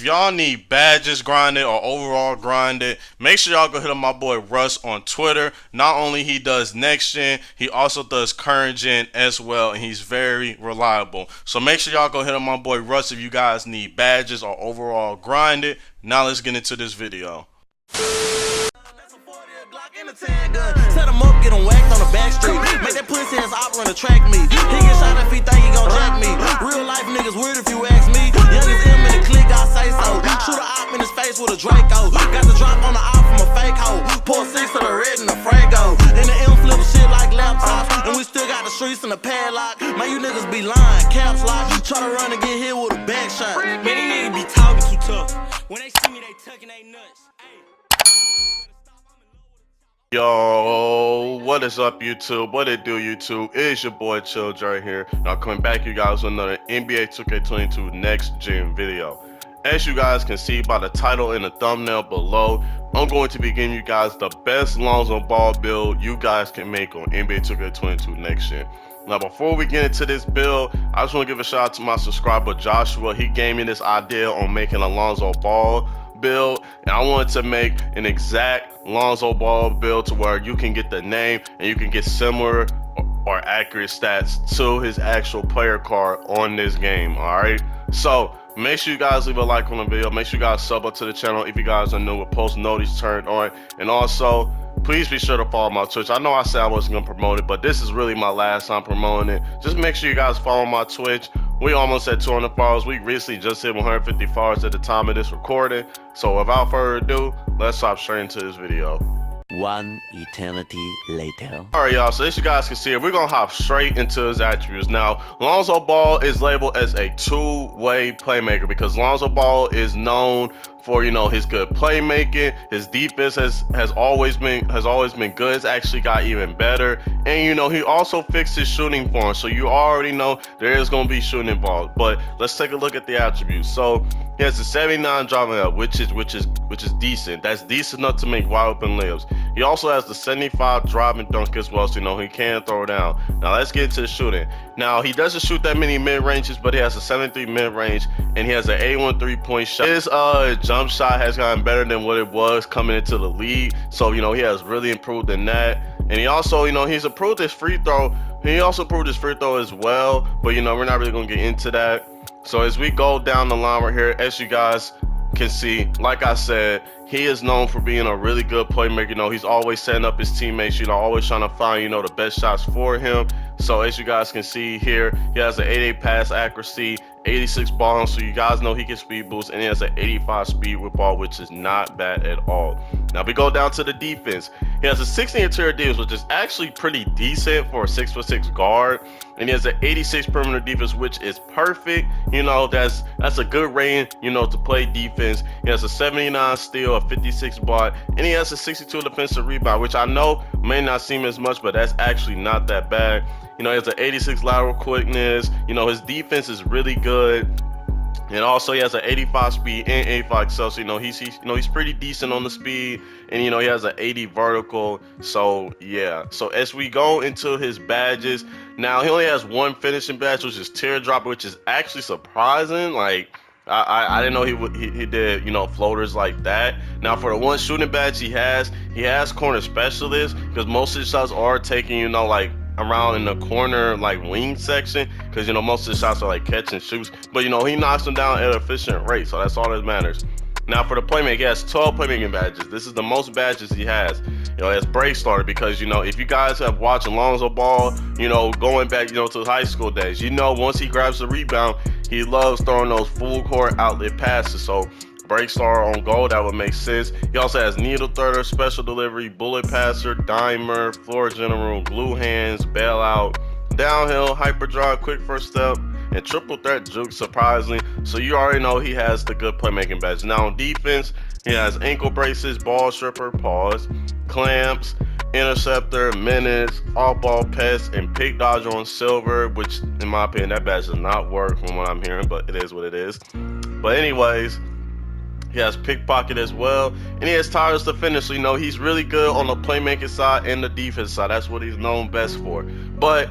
If y'all need badges grinded or overall grinded, make sure y'all go hit up my boy Russ on Twitter. Not only he does next gen, he also does current gen as well, and he's very reliable. So make sure y'all go hit up my boy Russ if you guys need badges or overall grinded. Now let's get into this video. Set him up, get him whacked on the back street. Make that pussy ass opera to track me. He get shot if he think he gon' jack me. Real life niggas weird if you ask me. Youngest M in the clique, I say so. Shoot a op in his face with a Draco. Got the drop on the op from a fake hoe. Pour 6 to the red and the Frago. And the M flip shit like laptops. And we still got the streets and the padlock. Man, you niggas be lying, caps lock. Try to run and get hit with a back shot. Man, these niggas be talking too tough. When they see me, they tucking they nuts. Yo, what is up YouTube? What it do YouTube? It's your boy ChillDree here. Now coming back you guys with another NBA 2K22 next gen video. As you guys can see by the title and the thumbnail below, I'm going to be giving you guys the best Lonzo Ball build you guys can make on NBA 2K22 next gen. Now before we get into this build, I just want to give a shout out to my subscriber Joshua. He gave me this idea on making a Lonzo Ball build, and I wanted to make an exact Lonzo Ball build to where you can get the name and you can get similar or accurate stats to his actual player card on this game. Alright, so make sure you guys leave a like on the video, make sure you guys sub up to the channel if you guys are new with post notice turned on, and also please be sure to follow my Twitch. I know I said I wasn't going to promote it, but this is really my last time promoting it. Just make sure you guys follow my Twitch. We almost at 200 followers. We recently just hit 150 followers at the time of this recording. So without further ado, let's hop straight into this video. One eternity later. Alright y'all, so as you guys can see, we're going to hop straight into his attributes. Now, Lonzo Ball is labeled as a two-way playmaker because Lonzo Ball is known for, you know, his good playmaking. His defense has always been good. It's actually got even better, and you know, he also fixed his shooting form, so you already know there is going to be shooting involved. But let's take a look at the attributes. So he has a 79 driving up, which is decent. That's decent enough to make wide open layups. He also has the 75 driving dunk as well, so you know he can throw down. Now let's get into the shooting. Now he doesn't shoot that many mid ranges, but he has a 73 mid range, and he has an A1 3-point shot. His jump shot has gotten better than what it was coming into the league, so you know he has really improved in that. And he also, you know, he's improved his free throw. He also improved his free throw as well, but you know, we're not really gonna get into that. So as we go down the line right here, as you guys can see, like I said, he is known for being a really good playmaker. You know, he's always setting up his teammates, you know, always trying to find, you know, the best shots for him. So as you guys can see here, he has an 88 pass accuracy, 86 ball handle, so you guys know he can speed boost, and he has an 85 speed with ball, which is not bad at all. Now we go down to the defense. He has a 60 interior defense, which is actually pretty decent for a 6'6" guard, and he has an 86 perimeter defense, which is perfect. You know, that's a good rating, you know, to play defense. He has a 79 steal, a 56 block, and he has a 62 defensive rebound, which I know may not seem as much, but that's actually not that bad. You know, he has an 86 lateral quickness. You know, his defense is really good. And also he has an 85 speed and 85 excel, so you know he's pretty decent on the speed, and you know he has an 80 vertical. So yeah, so as we go into his badges, now he only has one finishing badge, which is teardrop, which is actually surprising. Like I didn't know he did, you know, floaters like that. Now for the one shooting badge he has corner specialist, because most of his shots are taking, you know, like around in the corner, like wing section, because you know most of the shots are like catch and shoots, but you know he knocks them down at an efficient rate, so that's all that matters. Now for the playmaking, he has 12 playmaking badges. This is the most badges he has. You know, as break starter, because you know if you guys have watched Lonzo Ball, you know, going back, you know, to high school days, you know once he grabs the rebound, he loves throwing those full court outlet passes. So break star on goal, that would make sense. He also has needle thirder, special delivery, bullet passer, dimer, floor general, glue hands, bailout, downhill, hyper drive, quick first step, and triple threat juke, surprisingly. So you already know he has the good playmaking badge. Now on defense, he has ankle braces, ball stripper, pause, clamps, interceptor, minutes, off-ball pest, and pick dodger on silver, which in my opinion that badge does not work from what I'm hearing, but it is what it is. But anyways, he has pickpocket as well, and he has tireless to finish. So you know he's really good on the playmaking side and the defense side. That's what he's known best for. But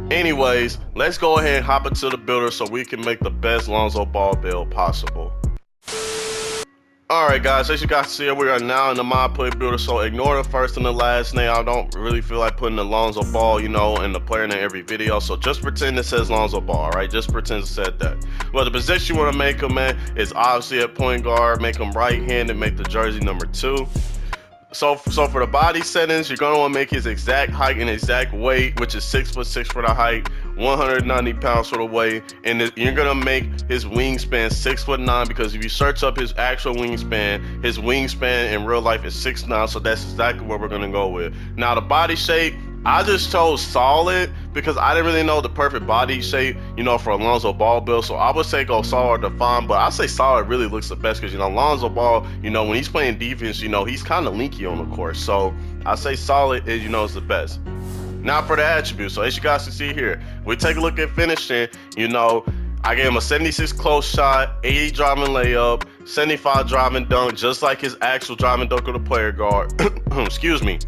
anyways, let's go ahead and hop into the builder so we can make the best Lonzo Ball build possible. Alright guys, as you guys see, we are now in the MyPlayer builder, so ignore the first and the last name. I don't really feel like putting the Lonzo Ball, you know, in the player name every video, so just pretend it says Lonzo Ball, alright? Just pretend it said that. Well, the position you want to make him at is obviously at point guard. Make him right-handed, make the jersey number 2. So for the body settings, you're going to want to make his exact height and exact weight, which is 6'6" for the height, 190 pounds for the weight, and you're going to make his wingspan 6'9", because if you search up his actual wingspan, his wingspan in real life is 6'9", so that's exactly what we're going to go with. Now the body shape, I just chose solid because I didn't really know the perfect body shape, you know, for a Lonzo Ball build. So I would say go solid or defined, but I say solid really looks the best because, you know, Lonzo Ball, you know, when he's playing defense, you know, he's kind of linky on the court. So I say solid is, you know, is the best. Now for the attributes. So as you guys can see here, we take a look at finishing. You know, I gave him a 76 close shot, 80 driving layup, 75 driving dunk, just like his actual driving dunk of the player guard. Excuse me.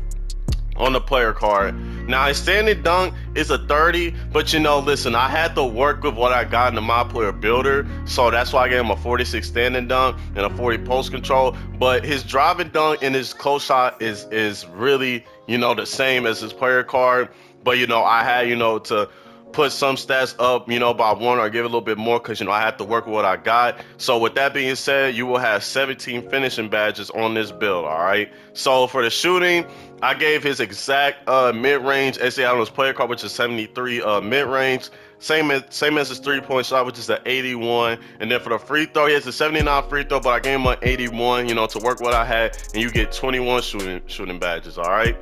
On the player card. Now his standing dunk is a 30, but you know, listen, I had to work with what I got in the MyPlayer builder, so that's why I gave him a 46 standing dunk and a 40 post control. But his driving dunk and his close shot is really, you know, the same as his player card. But you know, I had, you know, to put some stats up, you know, by 1 or give a little bit more because, you know, I have to work with what I got. So with that being said, you will have 17 finishing badges on this build, all right? So for the shooting, I gave his exact mid-range SAI on his player card, which is 73 mid-range. Same as his 3-point shot, which is an 81. And then for the free throw, he has a 79 free throw, but I gave him an 81, you know, to work what I had. And you get 21 shooting badges, all right?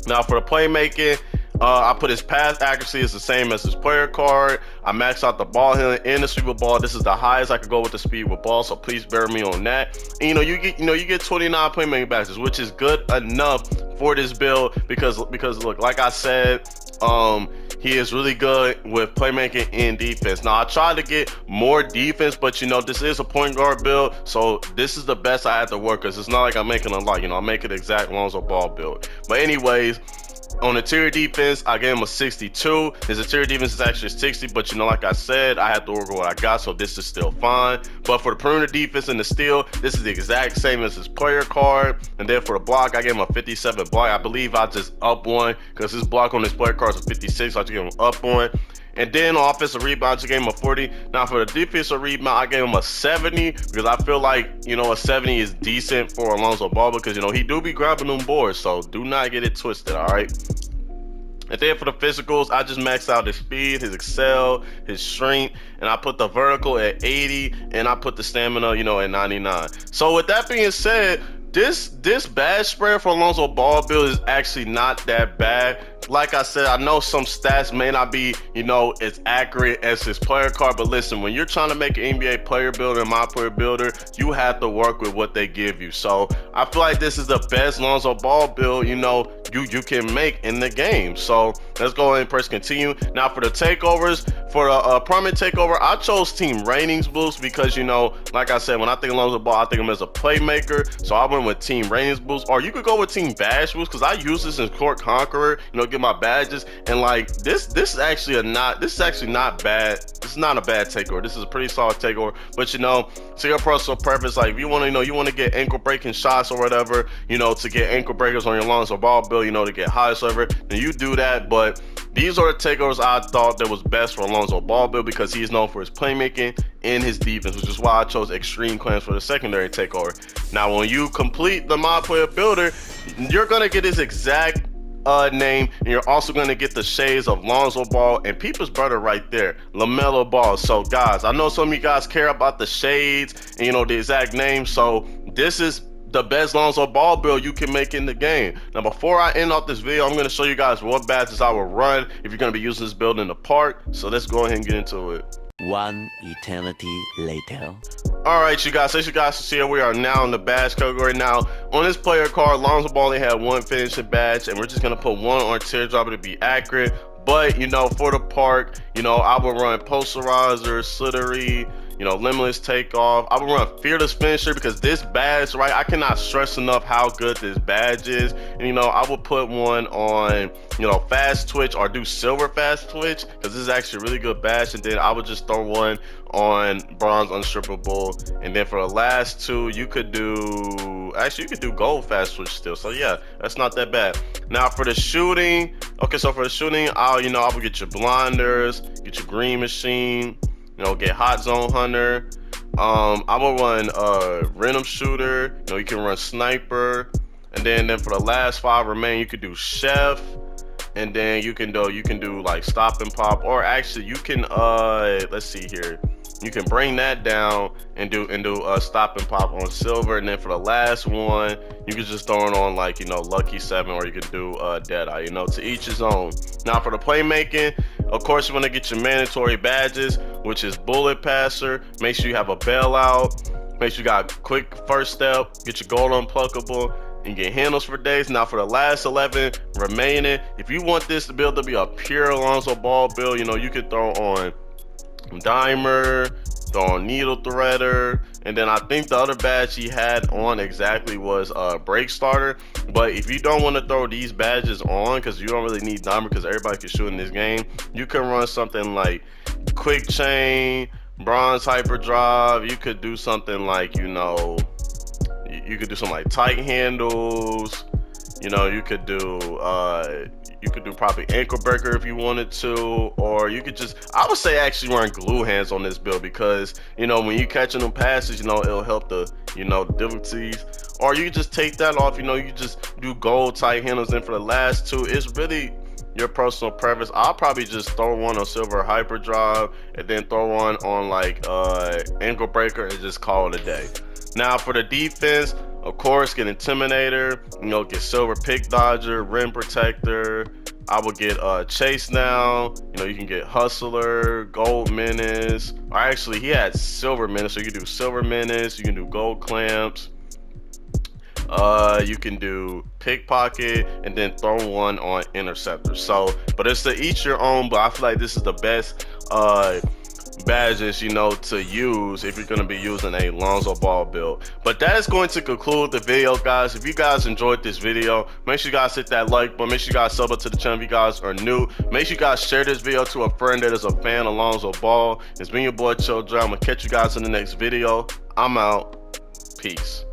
Now for the playmaking, I put his pass accuracy is the same as his player card. I maxed out the ball handling and the sweep of ball. This is the highest I could go with the speed with ball, so please bear me on that. And, you get 29 playmaking badges, which is good enough for this build because look, like I said, he is really good with playmaking and defense. Now I tried to get more defense, but you know, this is a point guard build, so this is the best I had to work because it's not like I'm making a lot, you know, I'm making the exact Lonzo Ball build. But anyways, on interior defense, I gave him a 62. His interior defense is actually 60, but you know, like I said, I had to work with what I got, so this is still fine. But for the perimeter defense and the steal, this is the exact same as his player card. And then for the block, I gave him a 57 block. I believe I just up one because his block on his player card is a 56, so I just gave him up one. And then on offensive rebound, I just gave him a 40. Now for the defensive rebound, I gave him a 70 because I feel like, you know, a 70 is decent for Lonzo Ball because, you know, he do be grabbing them boards, so do not get it twisted, all right? And then for the physicals, I just maxed out his speed, his excel, his strength, and I put the vertical at 80, and I put the stamina, you know, at 99. So with that being said, this badge spread for Lonzo Ball build is actually not that bad. Like I said, I know some stats may not be, you know, as accurate as his player card, but listen, when you're trying to make an NBA player builder and MyPlayer builder, you have to work with what they give you. So I feel like this is the best Lonzo Ball build, you know, you can make in the game. So let's go ahead and press continue. Now for the takeovers, for the prominent takeover, I chose team ratings boost because, you know, like I said, when I think of Lonzo Ball, I think of him as a playmaker. So I went with team ratings boost, or you could go with team badge boost because I use this in Court Conqueror, you know, get my badges. And like this is actually not bad. This is not a bad takeover. This is a pretty solid takeover. But you know, to your personal preference, like if you want to, you know, you want to get ankle breaking shots or whatever, you know, to get ankle breakers on your Lonzo Ball build, you know, to get high server, then you do that. But these are the takeovers I thought that was best for Lonzo Ball build because he's known for his playmaking and his defense, which is why I chose extreme clans for the secondary takeover. Now when you complete the MyPlayer builder, you're gonna get his exact name, and you're also going to get the shades of Lonzo Ball and People's brother right there, LaMelo Ball. So guys, I know some of you guys care about the shades and, you know, the exact name, so this is the best Lonzo Ball build you can make in the game. Now before I end off this video, I'm going to show you guys what badges I will run if you're going to be using this build in the park. So let's go ahead and get into it. One eternity later. Alright, you guys, as you guys can see, we are now in the badge category. Now, on this player card, Lonzo Ball only had one finishing badge, and we're just going to put one on teardropper to be accurate. But, you know, for the park, you know, I will run posterizer, slittery, you know, limitless takeoff. I would run fearless finisher because this badge, right, I cannot stress enough how good this badge is. And you know, I would put one on, you know, fast twitch or do silver fast twitch because this is actually a really good badge. And then I would just throw one on bronze unstrippable. And then for the last two, you could do, actually you could do gold fast twitch still. So yeah, that's not that bad. Now for the shooting, okay, so for the shooting, I would get your blinders, get your green machine, you know, get hot zone hunter. I will run random shooter. You know, you can run sniper, and then for the last 5 remain, you could do chef, and then you can do like stop and pop, or actually you can let's see here. You can bring that down and do stop and pop on silver, and then for the last one, you can just throw it on like, you know, lucky 7, or you can do deadeye. You know, to each his own. Now for the playmaking, of course you want to get your mandatory badges, which is bullet passer. Make sure you have a bailout. Make sure you got quick first step. Get your gold unpluckable. And get handles for days. Now for the last 11 remaining, if you want this build to be a pure Lonzo Ball build, you know, you could throw on dimer, throw on needle threader, and then I think the other badge he had on exactly was break starter. But if you don't want to throw these badges on because you don't really need dimer because everybody can shoot in this game, you can run something like quick chain, bronze hyperdrive. You could do something like, you know, you could do something like tight handles. You know, you could do probably ankle breaker if you wanted to, or you could just, I would say actually run glue hands on this build because, you know, when you catching them passes, you know, it'll help the, you know, difficulties. Or you can just take that off, you know, you just do gold tight handles. And for the last 2, it's really your personal preference. I'll probably just throw one on silver hyperdrive and then throw one on like ankle breaker and just call it a day. Now for the defense, of course, get intimidator, you know, get silver pick dodger, rim protector. I would get chase now. You know, you can get hustler, gold menace. Or actually, he had silver menace, so you can do silver menace. You can do gold clamps. You can do pickpocket and then throw one on interceptor. So, but it's to each your own. But I feel like this is the best badges, you know, to use if you're going to be using a Lonzo Ball build. But that is going to conclude the video, guys. If you guys enjoyed this video, make sure you guys hit that like button. Make sure you guys sub up to the channel if you guys are new. Make sure you guys share this video to a friend that is a fan of Lonzo Ball. It's been your boy ChillDree. I'm gonna catch you guys in the next video. I'm out. Peace.